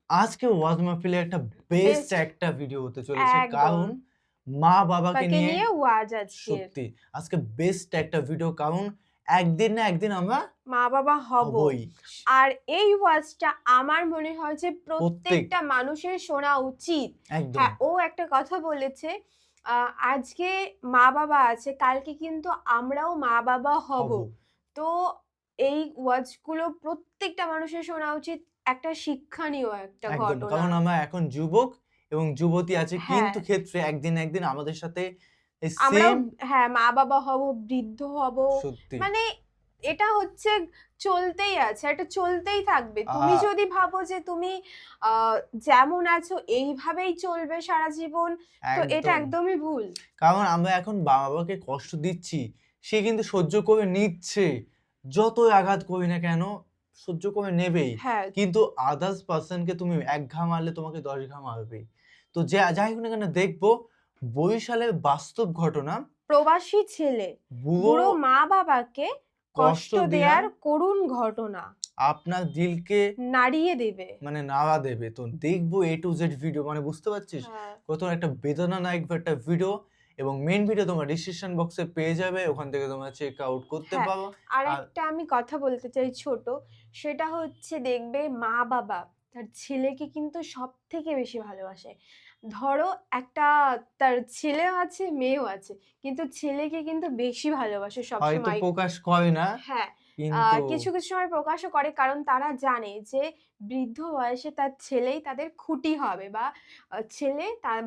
আজকে ওয়াজ মাহফিলে একটা বেস্ট বেস্ট একটা ভিডিও হতে চলেছে, একদম কারণ মা বাবাকে তাকে নিয়ে নিয়ে ওয়াজ আজকের সত্যি আজকে বেস্ট একটা ভিডিও, কারণ একদিন না একদিন আমরা মা বাবা হব। হবই। আর এই ওয়াজটা আমার মনে হয় যে প্রত্যেক প্রত্যেকটা মানুষের শোনা উচিত। একদম হ্যাঁ, ও একটা কথা বলেছে, আজকে মা বাবা আছে, কালকে কিন্তু আমরাও মা বাবা হব। হব তো এই ওয়াজগুলো প্রত্যেকটা মানুষের শোনা উচিত, একটা শিক্ষণীয় একটা একদম, ঘটনা। কারণ আমরা এখন যুবক এবং যুবতী আছে, হ্যাঁ, কিন্তু ক্ষেত্রে একদিন একদিন আমাদের সাথে আমরাও সেম হ্যাঁ মা বাবা হব, বৃদ্ধ হব। সত্যি মানে এটা হচ্ছে চলতেই আছে, এটা চলতেই থাকবে। তুমি যদি ভাবো যে তুমি যেমন আছো এইভাবেই চলবে সারা জীবন, তো এটা একদম, একদমই ভুল। কারণ আমরা এখন বাবা বাবাকে কষ্ট দিচ্ছি, সে কিন্তু সহ্য করে নিচ্ছে। যতই আঘাত করি না কেন সহ্য করে নেবেই, হ্যাঁ, কিন্তু আদার্স পার্সনকে তুমি এক ঘা মারলে তোমাকে 10 ঘা মারবেই। তো যাই হোক না কেন, দেখবো বরিশালের বাস্তব ঘটনা। প্রবাসী ছেলে বুড়ো বুড়ো মা বাবাকে কষ্ট কষ্ট দেওয়ার দেওয়ার করুণ ঘটনা আপনার দিলকে নাড়িয়ে দেবে। মানে নাড়া দেবে। তো দেখবো A to Z ভিডিও, মানে বুঝতে পারছিস হ্যাঁ, কত একটা বেদনাদায়ক একটা ভিডিও, এবং মেইন ভিডিও তোমার ডিসক্রিপশন বক্সে পেয়ে যাবে, ওখান থেকে তোমরা চেক আউট করতে হ্যাঁ। পারো। আর আর একটা আমি কথা বলতে চাই ছোট, সেটা হচ্ছে দেখবে মা বাবা তার ছেলেকে কিন্তু সব থেকে বেশি ভালোবাসে। ধরো একটা তার ছেলেও আছে মেয়েও আছে, কিন্তু ছেলেকে কিন্তু বেশি ভালোবাসে হয়তো সবসময়। প্রকাশ করে না, হ্যাঁ, কিন্তু কিছু কিছু সময় প্রকাশও করে, কারণ তারা জানে যে বৃদ্ধ বয়সে তার ছেলেই তাদের খুঁটি হবে, বা ছেলে তার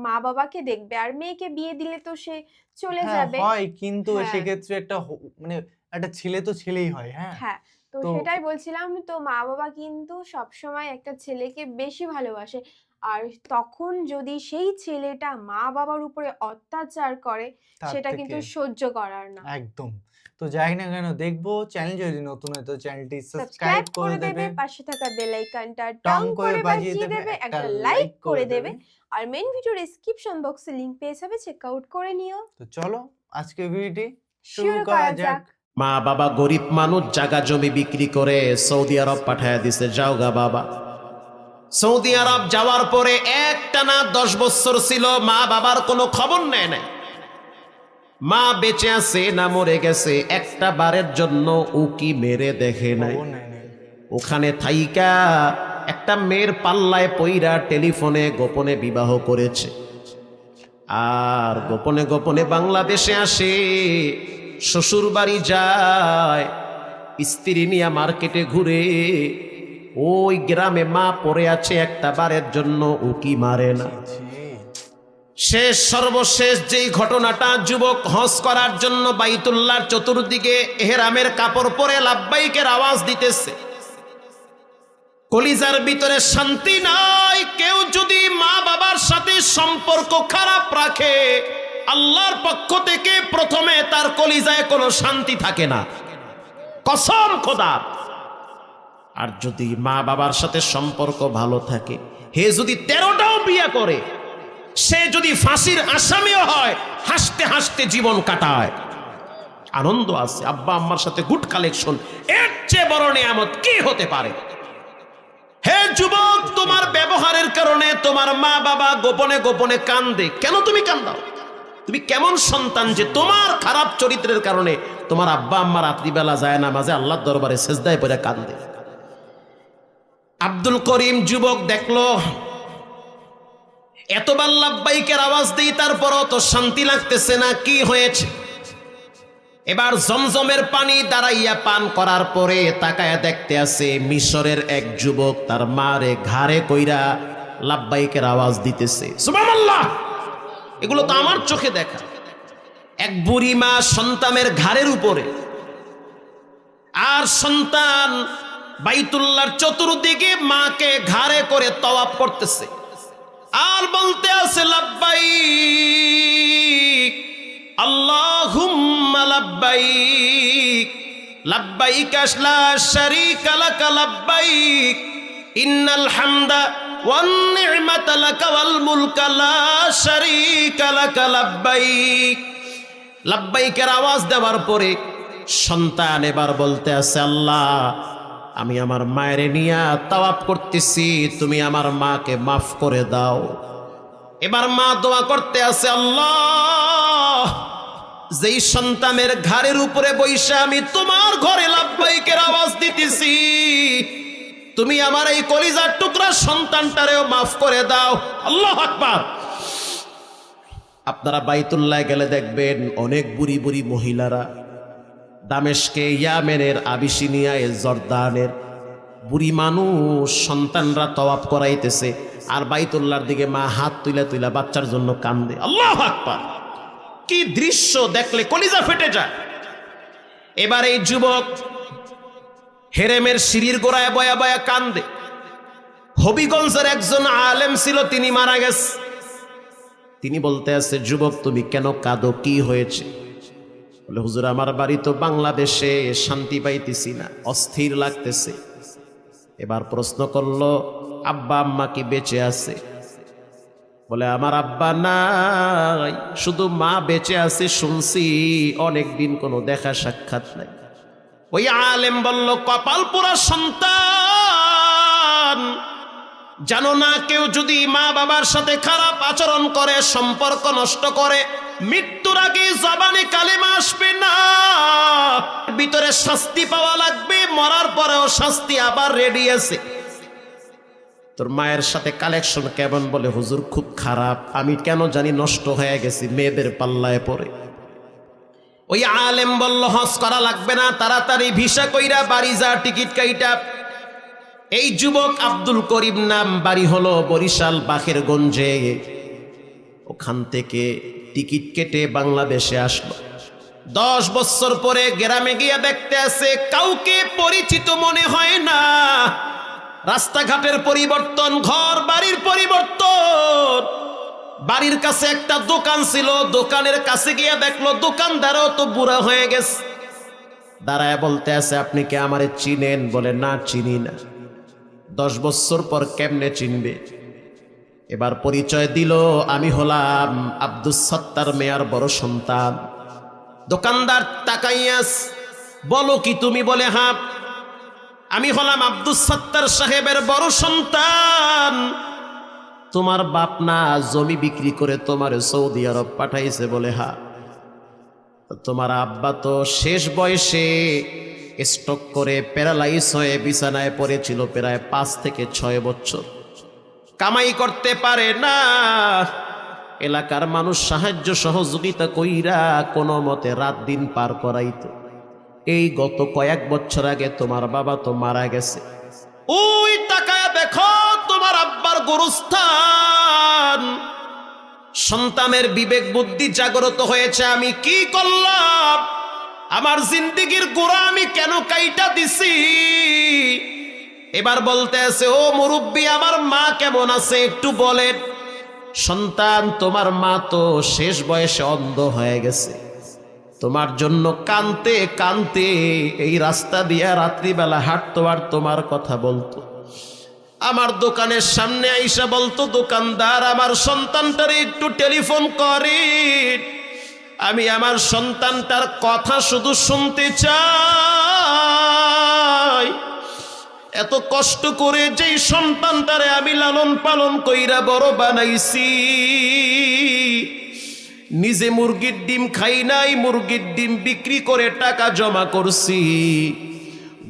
মা বাবাকে দেখবে, আর মেয়েকে বিয়ে দিলে তো সে চলে হ্যাঁ যাবে। হয়, কিন্তু হ্যাঁ, সেক্ষেত্রে একটা মানে একটা ছেলে তো ছেলেই হয়। হ্যাঁ, হ্যাঁ, তো তো সেটাই বলছিলাম। তো মা বাবা কিন্তু সবসময় একটা ছেলেকে বেশি ভালোবাসে। আর তখন যদি সেই ছেলেটা মা বাবার উপরে অত্যাচার করে, তার সেটা থেকে কিন্তু সহ্য করার না। একদম। তো যাই না কেন, দেখবো চ্যানেল যদি নতুন হয় তো চ্যানেলটি সাবস্ক্রাইব সাবস্ক্রাইব করে করে দেবে, দেবে, পাশে থাকা বেল আইকনটা টং টং করে করে বাজিয়ে বাজিয়ে দেবে, দেবে, একটা একটা লাইক লাইক করে করে দেবে। দেবে। আর মেইন ভিডিও ডেসক্রিপশন বক্সে লিংক পেয়ে যাবে, চেক আউট করে নিও। তো চলো আজকে ভিডিওটি শুরু শুরু করা করা যাক। যাক। মা বাবা গরিব মানুষ জায়গা জমি বিক্রি করে সৌদি আরব পাঠায় দিছে, যাও গা বাবা। সৌদি আরব যাওয়ার পরে একটানা 10 বছর ছিল, মা বাবার কোনো খবর নেয় নাই। মা বেঁচে আছে না মরে গেছে একটা বারের জন্য উকি মেরে দেখে নাই। খবর নেয় নাই। ওখানে থাইকা একটা মেয়ের পাল্লায় পইরা টেলিফোনে গোপনে বিবাহ করেছে, আর গোপনে গোপনে বাংলাদেশে আসে, শ্বশুর বাড়ি যায়, স্ত্রী নিয়ে মার্কেটে ঘুরে। ওই গ্রামে মা পড়ে আছে, একটা বারের জন্য উকি মারে না। ছি, শেষ সর্বশেষ যেই ঘটনাটা, যুবক হজ করার জন্য বাইতুল্লাহর চতুর্দিকে এহরামের কাপড় পরে লাব্বাইকের আওয়াজ দিতেছে, কলিজার ভিতরে শান্তি নাই। কেউ যদি মা বাবার সাথে সম্পর্ক খারাপ রাখে, আল্লাহর পক্ষ থেকে প্রথমে তার কলিজায় কোনো শান্তি থাকে না, কসম খোদার। আর যদি মা বাবার সাথে সম্পর্ক ভালো থাকে, হে যদি 13টাও বিয়ে করে, সে যদি ফাঁসির আসামিও হয়, হাসতে হাসতে জীবন কাটায়, আনন্দ আছে। আব্বা আম্মার সাথে গুড কালেকশন, এর চেয়ে বড় নিয়ামত কি হতে পারে? হে যুবক, তোমার ব্যবহারের কারণে তোমার মা বাবা গোপনে গোপনে কান্দে। কেন তুমি কান্দাও? তুমি কেমন সন্তান যে তোমার খারাপ চরিত্রের কারণে তোমার আব্বা আম্মা রাত্রিবেলা যায় না মাঝে আল্লাহর দরবারে সেজদায় পড়ে কান্দে? আব্দুল করিম যুবক দেখলো এতবার লাব্বাইকের আওয়াজ দেই, তারপরও তো শান্তি লাগতেছে না, কি হয়েছে? এবার জমজমের পানি দাঁড়াইয়া পান করার পরে তাকায়া দেখতে আছে মিশরের এক যুবক তার মারে ঘাড়ে কইরা লাব্বাইকের আওয়াজ দিতেছে। সুবহানাল্লাহ, এগুলো তো আমার চোখে দেখা। এক বুড়ি মা সন্তানের ঘাড়ের উপরে, আর সন্তান বাইতুল্লাহর চতুর্দিকে মাকে ঘাড়ে করে তওয়াফ করতেছে, আর বলতে আছে লাব্বাইক আল্লাহুম্মা লাব্বাইক, লাব্বাইক লা শারীকা লাক লাব্বাইক, ইন্নাল হামদা ওয়ান নি'মাতা লাক ওয়াল মুলকা লা শারীকা লাক লাব্বাইক। লাব্বাইকের আওয়াজ দেওয়ার পরে সন্তান এবার বলতে আছে, আল্লাহ আমি আমার মায়ের নিয়ে তাওয়াফ করতেছি, তুমি আমার মাকে মাফ করে দাও। এবার মা দোয়া করতে আছে, আল্লাহ যেই সন্তানের ঘাড়ের উপরে বইসা আমি তোমার ঘরে লাব্বাইকের আওয়াজ দিতেছি, তুমি আমার এই কলিজার টুকরা সন্তানটারেও মাফ করে দাও। আল্লাহু আকবার। আপনারা বাইতুল্লাহ গেলে দেখবেন অনেক বুড়ি বুড়ি মহিলারা দামেস্কে, ইয়ামেনের, আবিসিনিয়ায়, জর্দানের বুড়ি মানুষ সন্তানরা তওয়াফ করাইতেছে, আর বাইতুল্লাহর দিকে মা হাত তুইলা তুইলা বাচ্চার জন্য কান্দে। আল্লাহু আকবার। কি দৃশ্য দেখলে কলিজা ফেটে যায়। এবার এই যুবক হেরেমের সিঁড়ির গোড়ায় বয়া বয়া কান্দে। হবিগঞ্জের একজন আলেম ছিল, তিনি মারা গেছে। তিনি বলতে আছে, যুবক তুমি কেন কাঁদো, কি হয়েছে? বলে, হুজুর আমার বাড়ি তো বাংলাদেশে, শান্তি পাইতেছি না, অস্থির লাগতেছে। এবার প্রশ্ন করলো, আব্বা আম্মা কি বেঁচে আছে? বলে, আমার আব্বা নাই, শুধু মা বেঁচে আছে শুনছি, অনেকদিন কোনো দেখা সাক্ষাৎ নাই। ওই আলেম বলল, কপাল পোড়া সন্তান, জানো না কেউ যদি মা বাবার সাথে খারাপ আচরণ করে, সম্পর্ক নষ্ট করে, মৃত্যুর আগে জবানে কালেমা আসবে না, ভিতরে শাস্তি পাওয়া লাগবে, মরার পরেও শাস্তি আবার রেডি আছে। তোর মায়ের সাথে কালেকশন কেমন? বলে, হুজুর খুব খারাপ, আমি কেন জানি নষ্ট হয়ে গেছি, মেয়েদের পাল্লায় পড়ে। ওই আলেম বলল, হজ করা লাগবে না, তাড়াতাড়ি ভিসা কইরা বাড়ি যা, টিকিট কাইটা। এই যুবক আব্দুল করিম নাম, বাড়ি হলো বরিশাল বাকেরগঞ্জে। ওখান থেকে টিকিট কেটে বাংলাদেশে আসলো। 10 বছর পরে গ্রামে গিয়ে দেখতে আছে কাউকে পরিচিত মনে হয় না। রাস্তাঘাটের পরিবর্তন, ঘর বাড়ির পরিবর্তন। বাড়ির কাছে একটা দোকান ছিল, দোকানের কাছে গিয়ে দেখলো দোকানদারও তো বুড়া হয়ে গেছে। দাঁড়ায় বলতে আছে, আপনি কি আমারে চিনেন? বলে, না চিনি না। 10 বছর পর কেমনে চিনবে? এবার পরিচয় দিল, আমি হলাম আব্দুস সত্তার মেয়ার বড় সন্তান। দোকানদার তাকাইয়াস, বলো কি তুমি? বলে, হ্যাঁ আমি হলাম আব্দুস সত্তার সাহেবের বড় সন্তান। তোমার বাপ না জমি বিক্রি করে তোমার সৌদি আরব পাঠাইছে? বলে, হ্যাঁ। তোমার আব্বা তো শেষ বয়সে স্ট্রোক করে প্যারালাইজ হয়ে বিছানায় পড়েছিল প্রায় 5 থেকে 6 বছর, কামাই করতে পারে না। এলাকার মানুষ সাহায্য সহযোগিতা কইরা কোনো মতে রাত দিন পার করাইতো। এই গত কয়েক বছর আগে তোমার বাবা তো মারা গেছে। ওই তাকায় দেখো তোমার আব্বার গোরস্থান। সন্তানের বিবেক বুদ্ধি জাগ্রত হয়েছে, আমি কি করলাম? আমার জিন্দেগির গোড়া আমি কেন কাইটা দিছি? এবার বলতে আছে, ও মুরব্বী আমার মা কেমন আছে একটু বলেন। সন্তান, তোমার মা তো শেষ বয়সে অন্ধ হয়ে গেছে, তোমার জন্য কানতে কানতে এই রাস্তা দিয়া রাত্রিবেলা হাঁটতো আর তোমার কথা বলতো। আমার দোকানের সামনে আইসা বলতো, দোকানদার আমার সন্তানটারে একটু টেলিফোন করে, আমি আমার সন্তানটার কথা শুধু শুনতে চাই। এত কষ্ট করে যেই সন্তানটারে আমি লালন পালন কইরা বড় বানাইছি, নিজে মুরগির ডিম খাই নাই, মুরগির ডিম বিক্রি করে টাকা জমা করছি,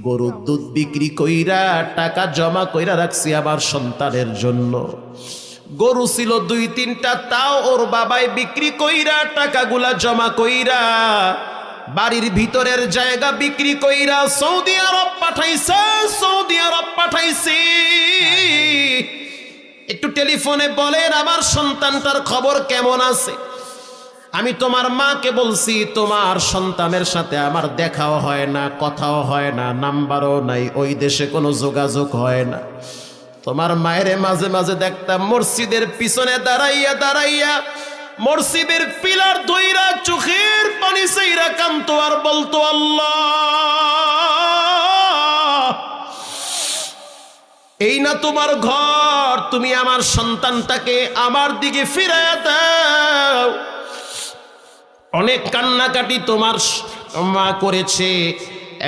গরুর দুধ বিক্রি কইরা টাকা জমা কইরা রাখছি আমার সন্তানের জন্য। গরু ছিল 2-3টা, তাও ওর বাবাই বিক্রি কইরা টাকাগুলা জমা কইরা বাড়ির ভিতরের জায়গা বিক্রি কইরা সৌদি আরব পাঠাইছে, সৌদি আরব পাঠাইছি। একটু টেলিফোনে বলেন আমার সন্তানটার খবর কেমন আছে। আমি তোমার মাকে বলছি, তোমার সন্তানের সাথে আমার দেখাও হয় না, কথাও হয় না, নাম্বারও নাই, ওই দেশে কোনো যোগাযোগ হয় না। তোমার মায়ের মাঝে মাঝে দেখতাম মসজিদের পিছনে দাঁড়াইয়া দাঁড়াইয়া মসজিদের পিলার ধইরা চোখের পানি চাইরা কাঁদতো আর বলতো, আল্লাহ এই না তোমার ঘর, তুমি আমার সন্তানটাকে আমার দিকে ফিরাইয়া দাও। অনেক কান্নাকাটি তোমার মা করেছে।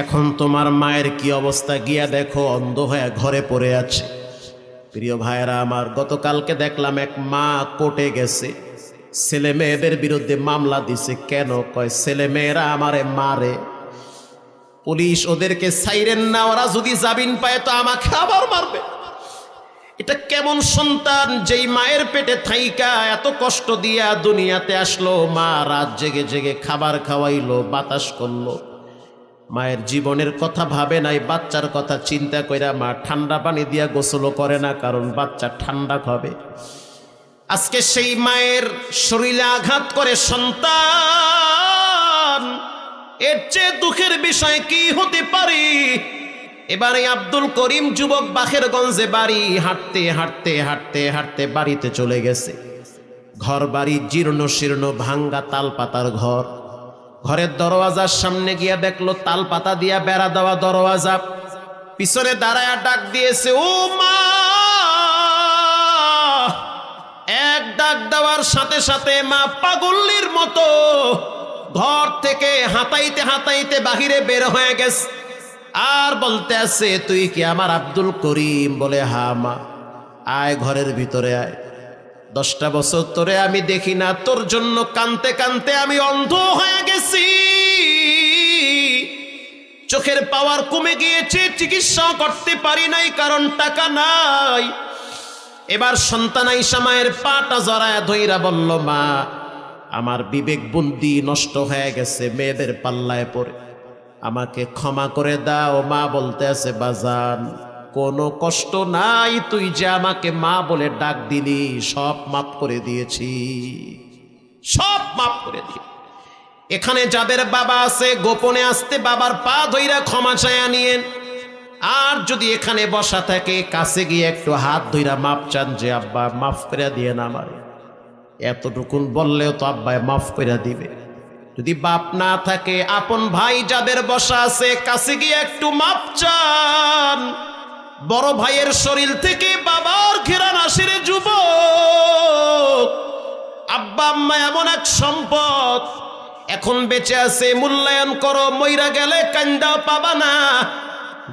এখন তোমার মায়ের কি অবস্থা গিয়া দেখো, অন্ধ হয়ে ঘরে পড়ে আছে। প্রিয় ভাইয়েরা আমার, গতকালকে দেখলাম এক মা কোর্টে গেছে, ছেলে মেয়েদের বিরুদ্ধে মামলা দিছে। কেন? কয় ছেলে মেয়েরা আমারে মারে, পুলিশ ওদেরকে ছাইরেন না, ওরা যদি জামিন পায় তো আমাকে আবার মারবে। এটা কেমন সন্তান যেই মায়ের পেটে থাইকা এত কষ্ট দিয়া দুনিয়াতে আসলো, মা রাত জেগে জেগে খাবার খাওয়াইলো, বাতাস করলো, মায়ের জীবনের কথা ভাবে নাই, বাচ্চার কথা চিন্তা কইরা মা ঠান্ডা পানি দিয়া গোসল করে না, কারণ বাচ্চা ঠান্ডা খাবে। আজকে সেই মায়ের শরীরে আঘাত করে সন্তান, এর চেয়ে দুঃখের বিষয় কি হতে পারে? এবারে আব্দুল করিম যুবক বাখেরগঞ্জে বাড়ি, হাঁটতে হাঁটতে হাঁটতে হাঁটতে বাড়িতে চলে গেছে। ঘর বাড়ি জীর্ণ শীর্ণ, ভাঙ্গা তাল পাতার ঘর। ঘরের দরওয়াজার সামনে গিয়া দেখলো তাল পাতা দিয়া বেড়া দেওয়া দরওয়াজা। পিছনে দাঁড়ায়া ডাক দিয়েছে, ও মা! এক ডাক দেওয়ার সাথে সাথে মা পাগলের মতো ঘর থেকে হাঁটাইতে হাঁটাইতে বাহিরে বের হয়ে গেছে। আর বলতে আছে, তুই কি আমার আব্দুল করিম? বলে, হা মা। আয় ঘরের ভিতরে আয়। 10টা বছর তোরে আমি দেখি না, তোর জন্য কানতে কানতে আমি অন্ধ হয়ে গেছি, চোখের পাওয়ার কমে গিয়েছে, চিকিৎসা করতে পারি নাই, কারণ টাকা নাই। এবার সন্তান আইসা মায়ের পাটা জড়ায় ধইরা বলল, মা, আমার বিবেক বুদ্ধি নষ্ট হয়ে গেছে, মেয়েদের পাল্লায় পড়ে, আমাকে ক্ষমা করে দাও। মা বলতে আছে, বাজান, কোনো কষ্ট নাই, তুই যে আমাকে মা বলে ডাক দিলি, সব মাফ করে দিয়েছি, সব মাফ করে দিয়ে। এখানে যাদের বাবা আছে, গোপনে আসতে বাবার পা ধইরা ক্ষমা চায়া নিয়েন। আর যদি এখানে বসা থাকে, কাছে গিয়ে একটু হাত ধইরা মাপ চান, যে আব্বা মাফ করে দিয়ে না আমারে। এতটুকুন বললেও তো আব্বায় মাফ করে দিবে। যদি বাপ না থাকে, আপন ভাই যাদের বসা আছে, কাছে গিয়ে একটু মাপ চান। বড় ভাইয়ের শরীর থেকে বাবার ঘেরান আসে রে যুবক। আব্বা আম্মা এমন এক সম্পদ, এখন বেঁচে আছে, মূল্যায়ন করো, মইরা গেলে কান্দা পাবা না।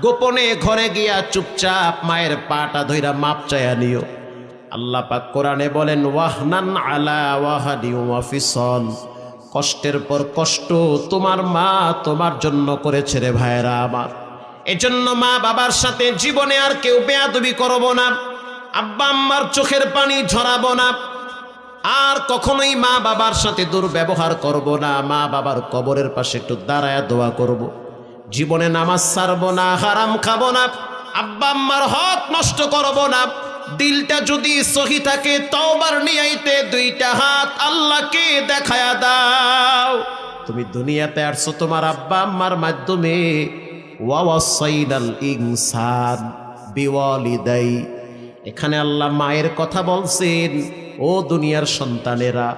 গোপনে ঘরে গিয়া চুপচাপ মায়ের পাটা ধইরা মাপ চায়া নিও। আল্লাহ পাক কোরআনে বলেন, ওয়াহনান আলা ওয়াহাদি ওয়া ফিসল, কষ্টের পর কষ্ট তোমার মা তোমার জন্য করেছে রে ভাইরা আমার। এজন্য মা বাবার সাথে জীবনে আর কেউ বেয়াদবি করব না, আব্বা আম্মার চোখের পানি ঝরাবো না, আর কখনোই মা বাবার সাথে দুর্ব্যবহার করব না। মা বাবার কবরের পাশে একটু দাঁড়ায় দোয়া করব। জীবনে নামাজ ছাড়বো না, হারাম খাবো না, আব্বা আম্মার হক নষ্ট করব না। দিলটা যদি সহি থাকে, তওবার নিয়াইতে 2টা হাত আল্লাহকে দেখায়া দাও। তুমি দুনিয়াতে আসছো তোমার আব্বা আম্মার মাধ্যমে। ওয়াসাইনাল ইনসান বিওয়ালিদাই, এখানে আল্লাহ মায়ের কথা বলছেন। ও দুনিয়ার সন্তানেরা,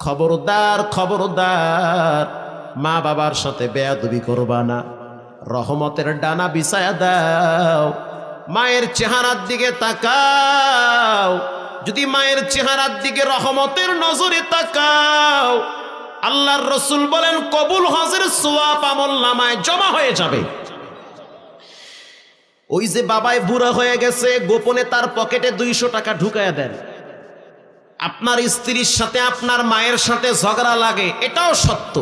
খবরদার খবরদার, মা বাবার সাথে বেয়াদবি করবা না। রহমতের ডানা বিছায়া দাও, মায়ের চেহারার দিকে তাকাও। যদি মায়ের চেহারার দিকে রহমতের নজরে তাকাও, আল্লাহর রসুল বলেন, কবুল হজের সওয়াব আমলনামায় জমা হয়ে যাবে। ওই যে বাবায় বুড়া হয়ে গেছে, গোপনে তার পকেটে 200 টাকা ঢুকায়া দেন। আপনার স্ত্রীর সাথে আপনার মায়ের সাথে ঝগড়া লাগে, এটাও সত্য।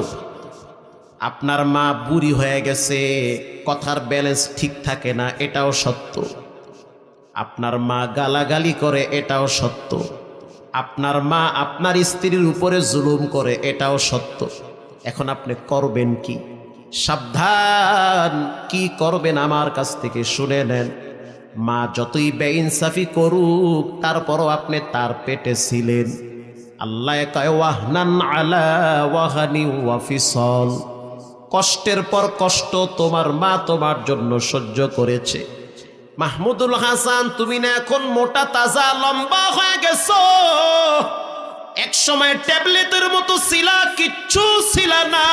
আপনার মা বুড়ি হয়ে গেছে, কথার ব্যালেন্স ঠিক থাকে না, এটাও সত্য। আপনার মা গালাগালি করে, এটাও সত্য। আপনার মা আপনার স্ত্রীর উপরে জুলুম করে, এটাও সত্য। এখন আপনি করবেন কি? সাবধান, কি করবেন আমার কাছ থেকে শুনে নেন। মা যতই বেইনসাফি করুক, তারপরও আপনি তার পেটে ছিলেন। আল্লাহ কয়, ওয়াহনান আলা ওয়াহানি ওয়া ফিসল, কষ্টের পর কষ্ট তোমার মা তোমার জন্য সহ্য করেছে। মাহমুদুল হাসান, তুমি না এখন মোটা তাজা লম্বা হয়ে গেছো, এক সময় ট্যাবলেটের মতো ছিলা, কিচ্ছু ছিল না।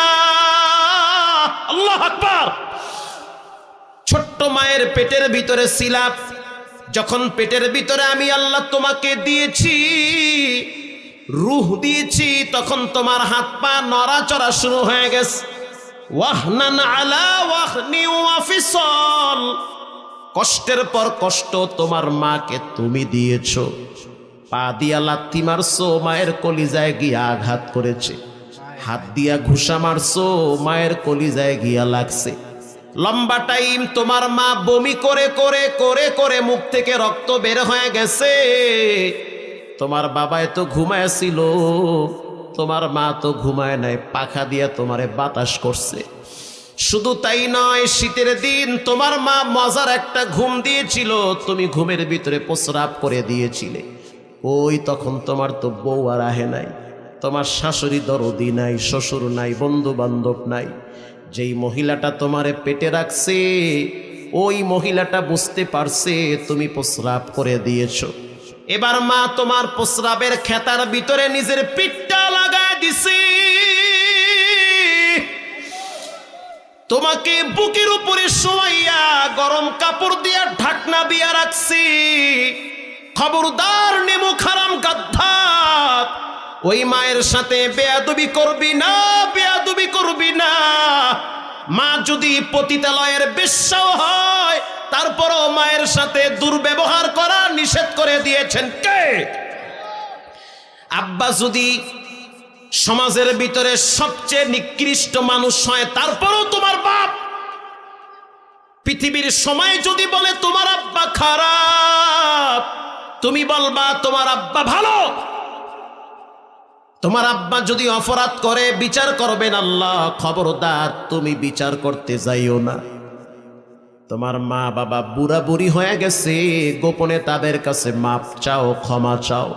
আল্লাহু আকবার। ছোট্ট মায়ের পেটের ভিতরে ছিলা, যখন পেটের ভিতরে আমি আল্লাহ তোমাকে দিয়েছি, রূহ দিয়েছি, তখন তোমার হাত পা নড়াচড়া শুরু হয়ে গেছে। ওয়াহনান আলা ওয়াহনি ওয়া ফিসাল, কষ্টের পর কষ্ট তোমার মাকে তুমি দিয়েছো। পা দিয়া লাথি মারছো, মায়ের কলিজায় গিয়া আঘাত করেছে। হাত দিয়া ঘুষা মারছো, মায়ের কলিজায় গিয়া লাগছে। লম্বা টাইম তোমার মা বমি করে করে করে করে মুখ থেকে রক্ত বের হয়ে গেছে। তোমার বাবাই তো ঘুমায়ছিল, তোমার মা তো ঘুমায় নাই, পাখা দিয়া তোমারে বাতাস করছে। শুধু তাই নয়, শীতের দিন তোমার মা মজার একটা ঘুম দিয়েছিল, তুমি ঘুমের ভিতরে প্রস্রাব করে দিয়েছিলে। ওই তখন তোমার তো বউ আর আহে নাই, তোমার শাশুড়ি দরদি নাই, শ্বশুর নাই, বন্ধু বান্ধব নাই। যেই মহিলাটা তোমারে পেটে রাখছে, ওই মহিলাটা বুঝতে পারছে তুমি প্রস্রাব করে দিয়েছো। এবার মা তোমার প্রস্রাবের খেতার ভিতরে নিজের পিঠটা লাগায় দিছে, তোমাকে বুকের উপরে শোয়াইয়া গরম কাপড় দিয়া ঢাকনা দিয়া রাখছি। খবরদার নেমু খারাম গাদ্দার, ওই মায়ের সাথে বেয়াদবি করবি না, বেয়াদবি করবি না। মা যদি পতিতালয়ের বেশ্যাও হয়, তারপরও মায়ের সাথে দুর্ব্যবহার করা নিষেধ করে দিয়েছেন কে? আব্বা যদি সমাজের ভিতরে সবচেয়ে নিকৃষ্ট মানুষ হয়, তারপরও তোমার বাপ পৃথিবীর সময় যদি বলে তোমার আব্বা খারাপ, তুমি বলবা তোমার আব্বা ভালো। তোমার আব্বা যদি অপরাধ করে বিচার করবেন আল্লাহ, খবরদার তুমি বিচার করতে যাইও না। তোমার মা বাবা বুড়া বুড়ি হয়ে গেছে, গোপনে তাদের কাছে মাপ চাও, ক্ষমা চাও।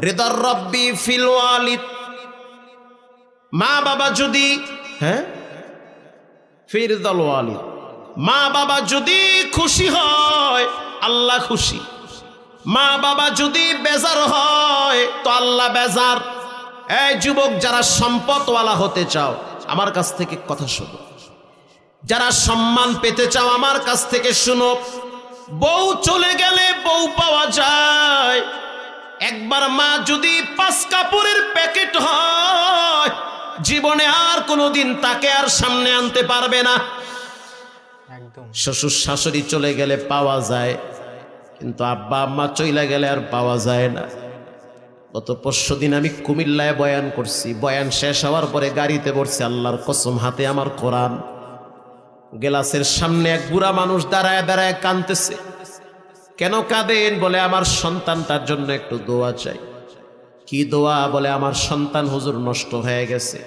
রিদার রব্বি ফিল ওয়ালিদ, মা বাবা যদি ফিরদাল ওয়ালিদ, মা বাবা যদি খুশি হয় আল্লাহ খুশি, মা বাবা যদি বেজার হয় তো আল্লাহ বেজার। এই যুবক, যারা সম্পদওয়ালা হতে চাও আমার কাছ থেকে কথা শোনো, যারা সম্মান পেতে চাও আমার কাছ থেকে শুনো। বউ চলে গেলে বউ পাওয়া যায়, একবার মা যদি 5 কাপড়ের প্যাকেট হয়, জীবনে আর কোনোদিন তাকে আর সামনে আনতে পারবে না। একদম। শ্বশুর শাশুড়ি চলে গেলে পাওয়া যায়, কিন্তু আব্বা আম্মা চলে গেলে আর পাওয়া যায় না। গত পরশুদিন আমি কুমিল্লায় বয়ান করছি, বয়ান শেষ হওয়ার পরে গাড়িতে বসছি, আল্লাহর কসম হাতে আমার কোরআন, গ্লাসের সামনে এক বুড়া মানুষ দাঁড়ায় দাঁড়ায় কাঁদতেছে। কেন কাঁদেন? বলে আমার সন্তানটার জন্য একটু দোয়া চাই। কি দোয়া? বলে আমার সন্তান হুজুর নষ্ট হয়ে গেছে,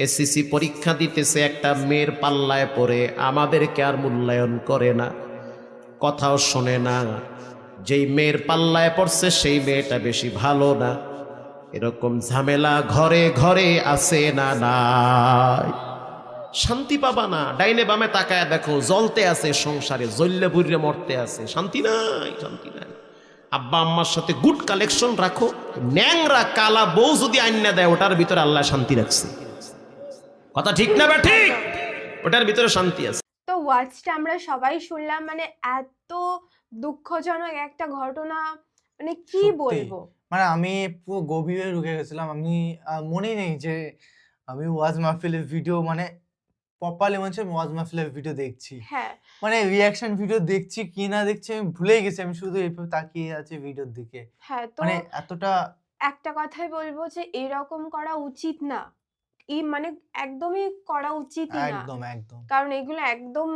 এসএসসি পরীক্ষা দিতেছে, একটা মেয়ের পাল্লায় পড়ে আমাদেরকে আর মূল্যায়ন করে না, কথাও শোনে না। যেই মেয়ের পাল্লায় পড়ছে সেই মেয়েটা বেশি ভালো না। এরকম ঝামেলা ঘরে ঘরে আছে না নাই? শান্তি পাবা না। ডাইনে বামে তাকায় দেখো, জ্বলতে আছে সংসারে, জ্বললে বুড়ে মরতে আছে, শান্তি নাই, শান্তি নাই। আব্বা আম্মার সাথে গুড কালেকশন রাখো, ন্যাংরা কালা বউ যদি আইনা দেয়, ওটার ভিতরে আল্লাহ শান্তি রাখছে। কথা ঠিক না বা ঠিক? ওটার ভিতরে শান্তি আছে। তো ওয়াচটা আমরা সবাই শুনলাম, মানে এত দুঃখজনক একটা ঘটনা, মানে কি সত্যি। বলবো। মানে আমি পুরো গভীরে ঢুকে গেছিলাম। আমি মনেই নেই যে আমি ওয়াজ মাহফিলের ভিডিও, মানে প্রপারলি মনে হচ্ছে ওয়াজ মাহফিলের ভিডিও দেখছি। হ্যাঁ, মানে রিয়াকশন ভিডিও দেখছি কি না দেখছি আমি ভুলেই গেছি। আমি শুধু এইভাবে তাকিয়ে আছি ভিডিওর দিকে। হ্যাঁ। তো মানে এতটা একটা কথাই বলবো যে এরকম করা উচিত না, মানে একদমই করা উচিতই না। একদম, একদম। কারণ এগুলো একদম,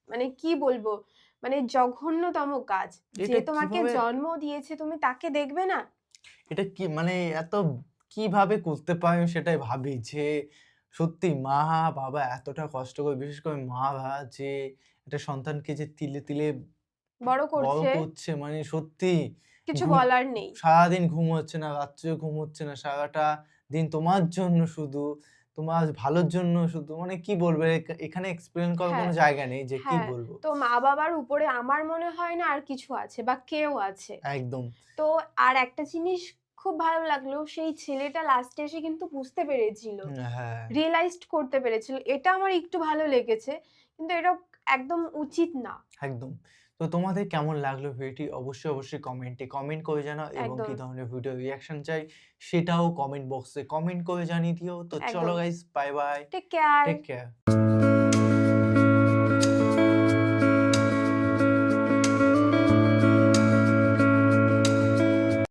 মানে কি বলবো, মানে জঘন্যতম কাজ। যে এটা তোমাকে কিভাবে জন্ম দিয়েছে তুমি তাকে দেখবে না? এটা কি মানে এত কিভাবে করতে পারে আমি সেটাই ভাবি যে সত্যি মা বাবা এতটা কষ্ট করে, বিশেষ করে মা বাবা যে একটা সন্তানকে যে তিলে তিলে বড় বড় করছে, করছে, মানে সত্যি কিছু ঘুম বলার নেই। সারাদিন ঘুম হচ্ছে না, রাত্রেও ঘুম হচ্ছে না, সারাটা দিন তোমার জন্য শুধু, তোমার ভালোর জন্য শুধু, মানে কি বলবো, এখানে এক্সপ্লেন করার হ্যাঁ, কোনো জায়গা নেই যে কি হ্যাঁ। বলবো। তো মা বাবার উপরে আমার মনে হয় না আর কিছু আছে বা কেউ আছে। একদম। তো আর একটা জিনিস খুব ভালো লাগলো, সেই ছেলেটা লাস্টে এসে কিন্তু বুঝতে পেরেছিল, হ্যাঁ, রিয়েলাইজড করতে পেরেছিল। এটা আমার একটু ভালো লেগেছে, কিন্তু এটা একদম উচিত না। একদম। তো তোমাদের কেমন লাগলো ভিডিওটি অবশ্যই কমেন্টে কমেন্ট করে জানাও এবং কি একদম ধরনের ভিডিও রিঅ্যাকশন চাই সেটাও কমেন্ট বক্সে কমেন্ট করে জানিয়ে দিও। তো চলো একদম guys, bye bye, take care take care.